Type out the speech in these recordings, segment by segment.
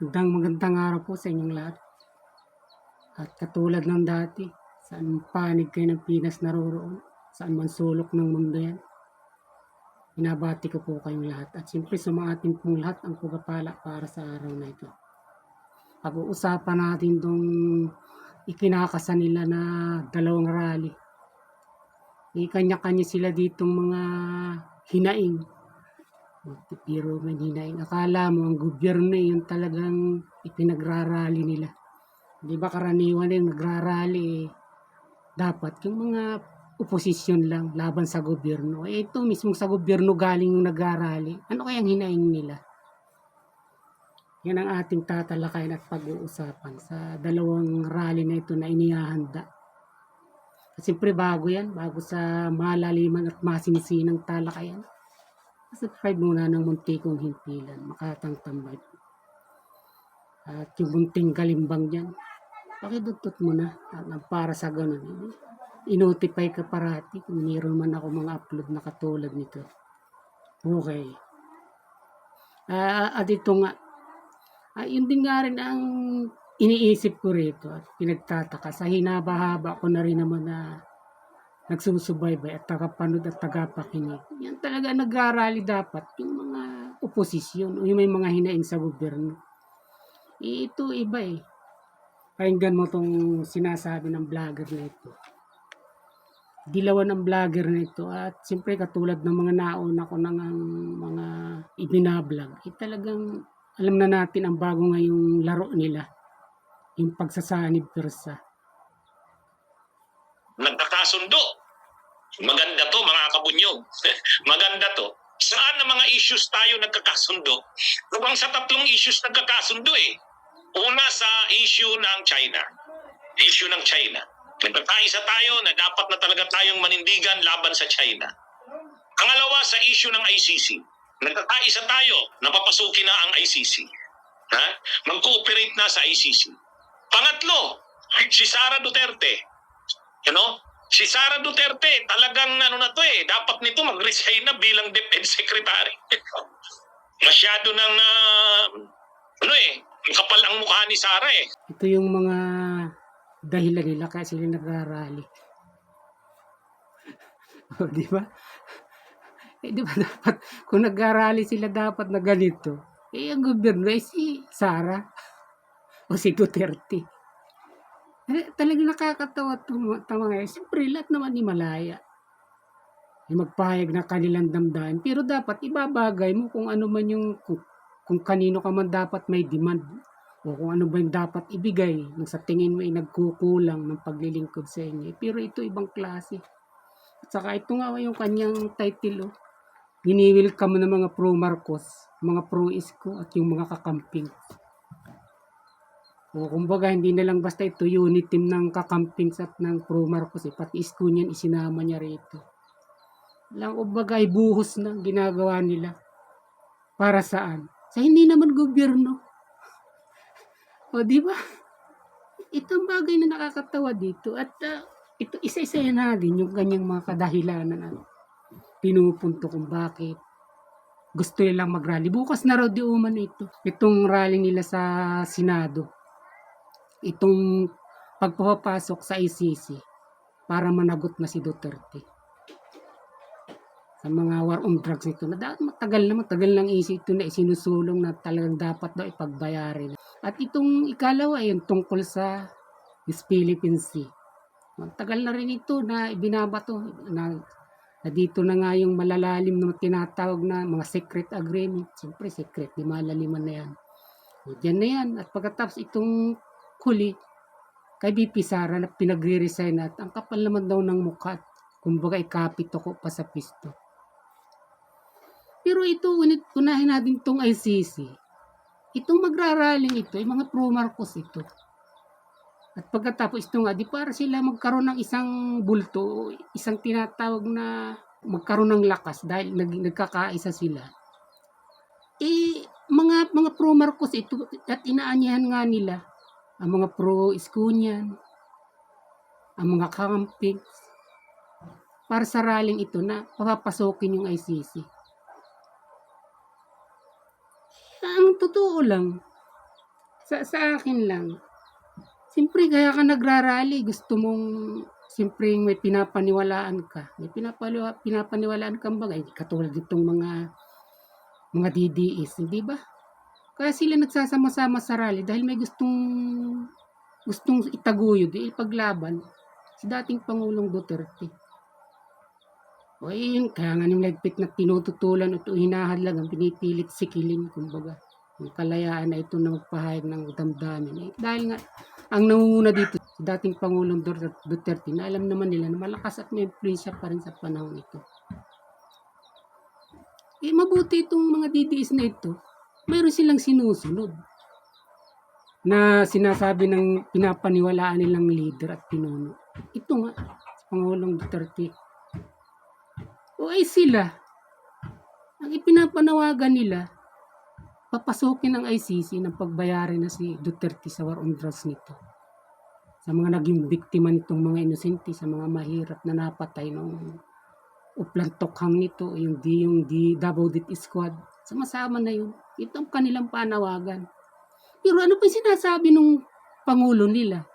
Magandang araw po sa inyong lahat. At katulad ng dati, saan panig kayo ng Pinas naroroon, saan man sulok ng mundo yan, binabati ko po kayong lahat. At siyempre sumaatin pong lahat ang pagpapala para sa araw na ito. Pag-uusapan natin itong ikinakasan nila na dalawang rally. Kanya-kanya sila ditong mga hinaing. Pero may hinaing. Akala mo ang gobyerno yung talagang ipinagrarally nila. Di ba karaniwan yung nagrarally dapat yung mga oposisyon lang laban sa gobyerno. Ito mismo sa gobyerno galing yung nagrarally. Ano kayang hinaing nila? Yan ang ating tatalakayin at pag-uusapan sa dalawang rally na ito na inihahanda. Siyempre bago yan, bago sa malaliman at masinsinang talakayan. Subscribe muna ng muntikong himpilan, Makatang Tambay. At yung munting kalimbang dyan, pakidutot mo na para sa ganun. I-notify ka parati kung mayroon man ako mga upload na katulad nito. Okay. At ito nga, yun din nga rin ang iniisip ko rito at pinagtataka. Sa hinaba-haba ko na rin naman na nagsusubaybay at tagapanood at tagapakinig. Yan talaga nagrarally dapat yung mga oposisyon o yung may mga hinaing sa gobyerno. Ito iba eh. Pakinggan mo tong sinasabi ng vlogger na ito. Dilawan ang vlogger na ito at siyempre katulad ng mga nauna ko ng mga ibinablog, talagang alam na natin ang bago ngayong laro nila. Yung pagsasanib persa. Nagkakasundo. Maganda to mga kabunyog. Maganda to. Saan na mga issues tayo nagkakasundo? Mukhang sa tatlong issues nagkakasundo eh. Una sa issue ng China. Issue ng China. Nagkakaisa tayo na dapat na talaga tayong manindigan laban sa China. Pangalawa sa issue ng ICC. Nagkakaisa tayo na papasukin na ang ICC. Mag-cooperate na sa ICC. Pangatlo, si Sara Duterte. Si Sara Duterte, talagang dapat nito mag-resign na bilang Defense Secretary. Masyado nang, kapal ang mukha ni Sara eh. Ito yung mga dahilan nila kaya sila nagrarally. O, di ba? Di ba dapat, kung nagrarally sila dapat na ganito, ang gobyerno ay si Sara o si Duterte. Talagang nakakatawa tama ngayon. Siyempre, lahat naman ni malaya. Magpahayag na kanilang damdamin. Pero dapat ibabagay mo kung ano man yung, kung kanino ka man dapat may demand. O kung ano ba yung dapat ibigay nang sa tingin mo ay nagkukulang ng paglilingkod sa inyo. Pero ito ibang klase. At saka ito nga yung kanyang title. Wini-welcome ng mga pro-Marcos, mga pro-Isko at yung mga kakamping. O kumbaga hindi na lang basta ito unit team ng kakampings at ng pro-Marcos pati Isko niyan isinama niya rito. Lang kumbaga ay buhos na ginagawa nila. Para saan? Sa hindi naman gobyerno. O di ba? Itong bagay na nakakatawa dito at ito isa-isa na din yung kanyang mga kadahilanan at pinupunto kung bakit gusto nilang mag-rally. Bukas na raw di uman ito. Itong rally nila sa Senado. Itong pagpapasok sa ICC para managot na si Duterte sa mga war on drugs nito na matagal lang isip ito na isinusulong na talagang dapat daw ipagbayarin. At itong ikalawa yung tungkol sa East Philippine Sea. Matagal na rin ito na ibinabato na dito na nga yung malalalim na tinatawag na mga secret agreement. Siyempre secret, di malaliman na yan. O, dyan na yan. At pagkatapos itong huli kay BP Sara na pinagre-resign at ang kapal naman daw ng mukha at kumbaga ikapito ko pa sa pisto. Pero ito, unahin natin itong ICC. Itong magraraling ito, yung mga pro-Marcos ito. At pagkatapos ito nga, di para sila magkaroon ng isang bulto, isang tinatawag na magkaroon ng lakas dahil nagkakaisa sila. Mga pro-Marcos ito at inaanyahan nga nila ang mga pro-Isko niyan, ang mga camping, para sa rallying ito na papapasokin yung ICC. Ang totoo lang, Sa akin lang, siyempre kaya ka nagrarally, gusto mong siyempre may pinapaniwalaan ka. May pinapaniwalaan kang bagay, katulad nitong mga DDS, hindi ba? Kaya sila nagsasama-sama sa rally dahil may gustong itaguyod, ipaglaban si dating Pangulong Duterte. O yun, kaya nga yung ligpit na tinututulan at hinahadlang ang pinipilit sikilin, kumbaga. Yung kalayaan na ito na magpahayag ng damdamin. Dahil nga, ang nangunguna dito, si dating Pangulong Duterte, na alam naman nila na malakas at may influensya pa rin sa panahon ito. Mabuti itong mga DDS na ito, mayroon silang sinusunod na sinasabi ng pinapaniwalaan nilang leader at pinuno. Ito nga, Pangulong Duterte. O ay sila, ang ipinapanawagan nila, papasukin ng ICC ng pagbayarin na si Duterte sa war on drugs nito. Sa mga naging biktima nitong mga inosente, sa mga mahirap na napatay ng uplantokhang nito, yung Davao Death Squad, sama-sama na yun. Ito ang kanilang panawagan. Pero ano pa sinasabi ng Pangulo nila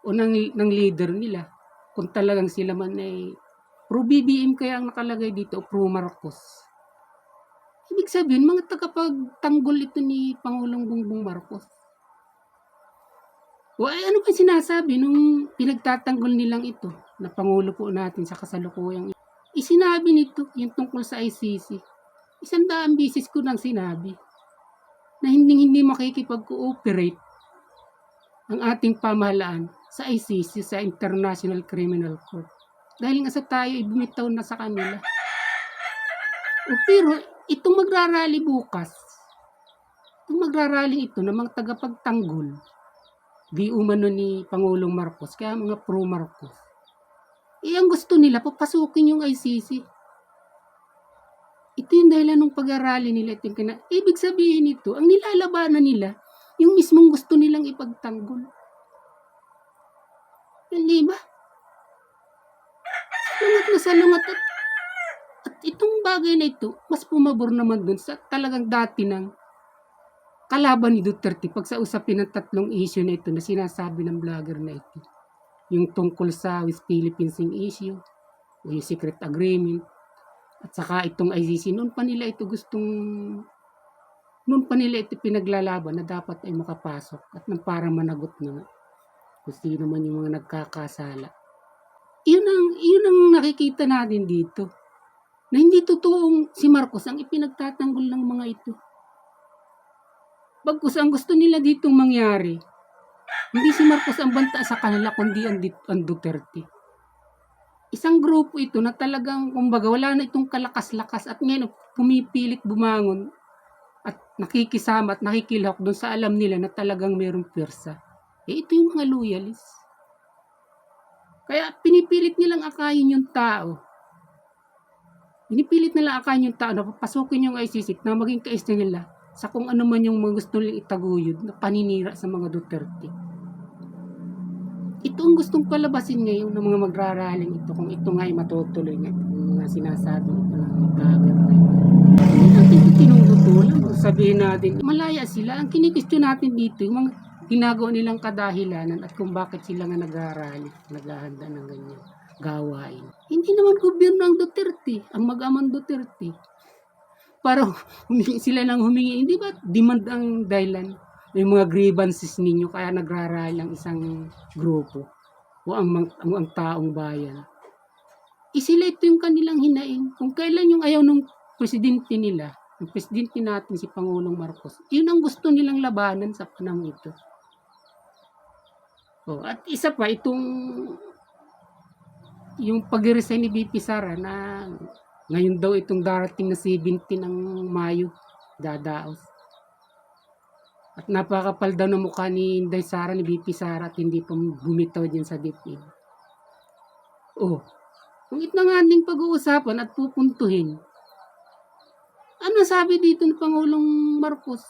o ng leader nila kung talagang sila man ay pro BBM kaya ang nakalagay dito o pro Marcos? Ibig sabihin, mga tagapagtanggol ito ni Pangulong Bongbong Marcos. O ay ano pa sinasabi nung pinagtatanggol nilang ito na Pangulo po natin sa kasalukuyang isinabi nito yung tungkol sa ICC. 100 beses ko nang sinabi na hindi makikipag-cooperate ang ating pamahalaan sa ICC, sa International Criminal Court. Dahil nga sa tayo, bumitaw na sa kanila. Pero itong magrarally bukas, itong magrarally ito ng mga tagapagtanggol, di umano ni Pangulong Marcos, kaya mga pro Marcos, ang gusto nila, papasukin yung ICC. Ito yung dahilan ng pag-arali nila. Ibig sabihin ito, ang nilalabanan nila, yung mismong gusto nilang ipagtanggol. Hindi ba? Salungat at itong bagay na ito, mas pumabor naman dun sa talagang dati ng kalaban ni Duterte pag sa usapin ng tatlong issue na ito na sinasabi ng vlogger na ito. Yung tungkol sa West Philippines issue, o yung secret agreement, at saka itong ICC, noon pa nila ito pinaglalaban na dapat ay makapasok at nang para managot na kung sino man yung mga nagkakasala. Yun ang nakikita natin dito. Na hindi totoong si Marcos ang ipinagtatanggol ng mga ito. Bagkus ang gusto nila ditong mangyari, hindi si Marcos ang banta sa kanila, kundi ang Duterte. Isang grupo ito na talagang, kumbaga, wala na itong kalakas-lakas at ngayon pumipilit bumangon at nakikisama at nakikilahok doon sa alam nila na talagang mayroong pwersa. Ito yung mga loyalists. Kaya pinipilit nilang akayin yung tao. Pinipilit nilang akayin yung tao na papasukin yung ICC na maging kaisa nila sa kung ano man yung mga gusto nilang itaguyod na paninira sa mga Duterte. Ito ang gustong palabasin ngayon ng mga magraraling ito kung ito nga ay matutuloy nga yung mga sinasabi ito ng vlogger na ito. Hindi natin ito tinunggutulan. Sabihin natin, malaya sila. Ang kinikistyon natin dito, yung mga ginagawa nilang kadahilanan at kung bakit sila nga nagrarally, naghahanda ng ganyan gawain. Hindi naman gobyerno ang Duterte, ang mag-amang Duterte. Para sila lang humingi, hindi ba demand ang dahilan? May mga grievances ninyo kaya nagrarally ang isang grupo o ang taong bayan. Sila ito yung kanilang hinaing. Kung kailan yung ayaw ng presidente nila, ang presidente natin si Pangulong Marcos, yun ang gusto nilang labanan sa panahon ito. At isa pa, yung pag-resign ni BP Sara na ngayon daw itong darating na 17 ng Mayo, dadaos. At napakapal daw ng mukha ni Inday Sara, ni BP Sara, at hindi pa bumitaw dyan sa DepEd. Kung ito nga ating pag-uusapan at pupuntuhin, ano sabi dito ng Pangulong Marcos?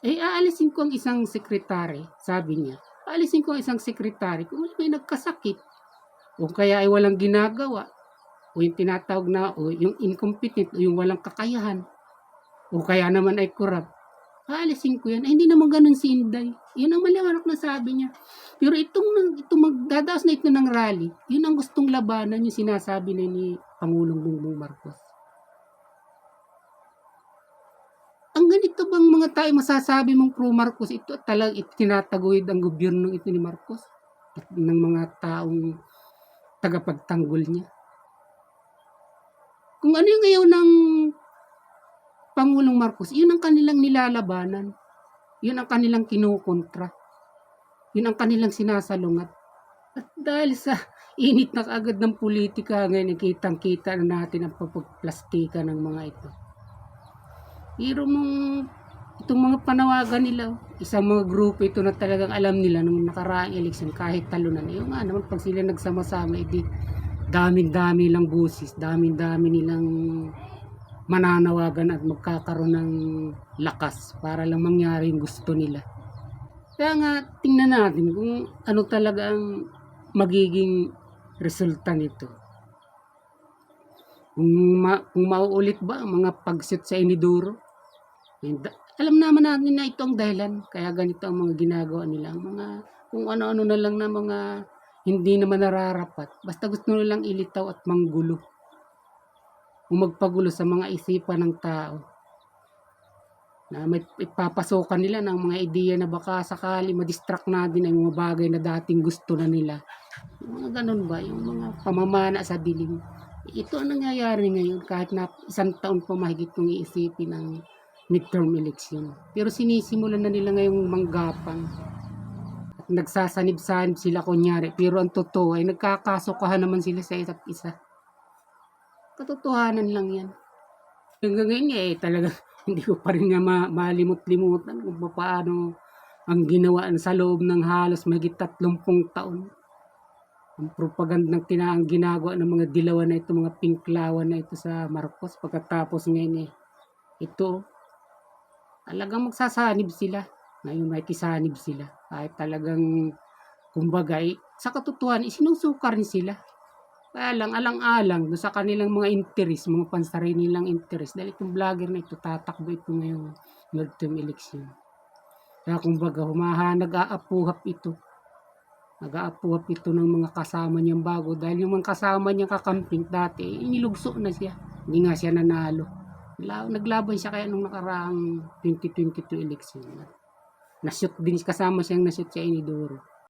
Aalisin ko ang isang sekretary, sabi niya. Aalisin ko ang isang sekretary kung may nagkasakit, o kaya ay walang ginagawa, o yung tinatawag na, o yung incompetent, o yung walang kakayahan, o kaya naman ay corrupt. Aalisin ko yan. Ay, hindi naman ganun si Inday. Yun ang maliwanag na sabi niya. Pero itong magdadaos na ito ng rally, yun ang gustong labanan yung sinasabi na ni Pangulong Bongbong Marcos. Ang ganito bang mga tayo masasabi mong pro Marcos, ito talagang tinataguyod ang gobyerno ito ni Marcos at ng mga taong tagapagtanggol niya. Kung ano yung ngayon ng Pangulong Marcos, yun ang kanilang nilalabanan. Yun ang kanilang kinukontra. Yun ang kanilang sinasalungat. At dahil sa init na kaagad ng politika ngayon, kitang-kita na natin ang pagplastika ng mga ito. Pero itong mga panawagan nila, isang mga grupo ito na talagang alam nila nung nakaraang eleksyon, kahit talunan. Yung nga naman, pag sila nagsama-sama, edi daming-dami lang busis, daming-dami nilang mananawagan at magkakaroon ng lakas para lang mangyari yung gusto nila. Kaya nga, tingnan natin kung ano talaga ang magiging resulta nito. Kung mauulit ba ang mga pag-shoot sa Iniduro? Alam naman natin na ito ang dahilan. Kaya ganito ang mga ginagawa nila. Kung ano-ano na lang na mga hindi naman nararapat. Basta gusto nilang ilitaw at manggulo. Kung magpagulo sa mga isipan ng tao. Na may ipapasokan nila ng mga ideya na baka sakali madistract natin ang mga bagay na dating gusto na nila. Yung mga ganun ba? Yung mga pamamana sa dilim. Ito ang nangyayari ngayon kahit na isang taon pa mahigit kung iisipin ng midterm election. Pero sinisimulan na nila ngayong manggapang. At nagsasanib-sanib sila kunyari. Pero ang totoo ay nagkakasukahan naman sila sa isa't isa. Katotohanan lang yan. Hanggang ngayon talaga hindi ko pa rin nga malimot-limutan kung paano ang ginawa sa loob ng halos mahigit 30 taon. Ang propagandang ang ginagawa ng mga dilawan na ito, mga pinklawan na ito sa Marcos. Pagkatapos ngayon ito, talagang magsasanib sila. Ngayon may kisanib sila. Kahit talagang, kumbaga, sa katotohanan, isinusuka rin sila. Kaya lang, alang-alang doon sa kanilang mga interes, mga pansarili nilang interes. Dahil itong vlogger na ito, tatakbo ito ngayong midterm election. Kaya kumbaga, nag-aapuhap ito. Nag-aapuhap ito ng mga kasama niyang bago. Dahil yung mga kasama niyang kakamping dati, inilugso na siya. Hindi nga siya nanalo. Naglaban siya kaya nung nakaraang 2022 election. Nashoot din, kasama siyang nashoot sa Iniduro.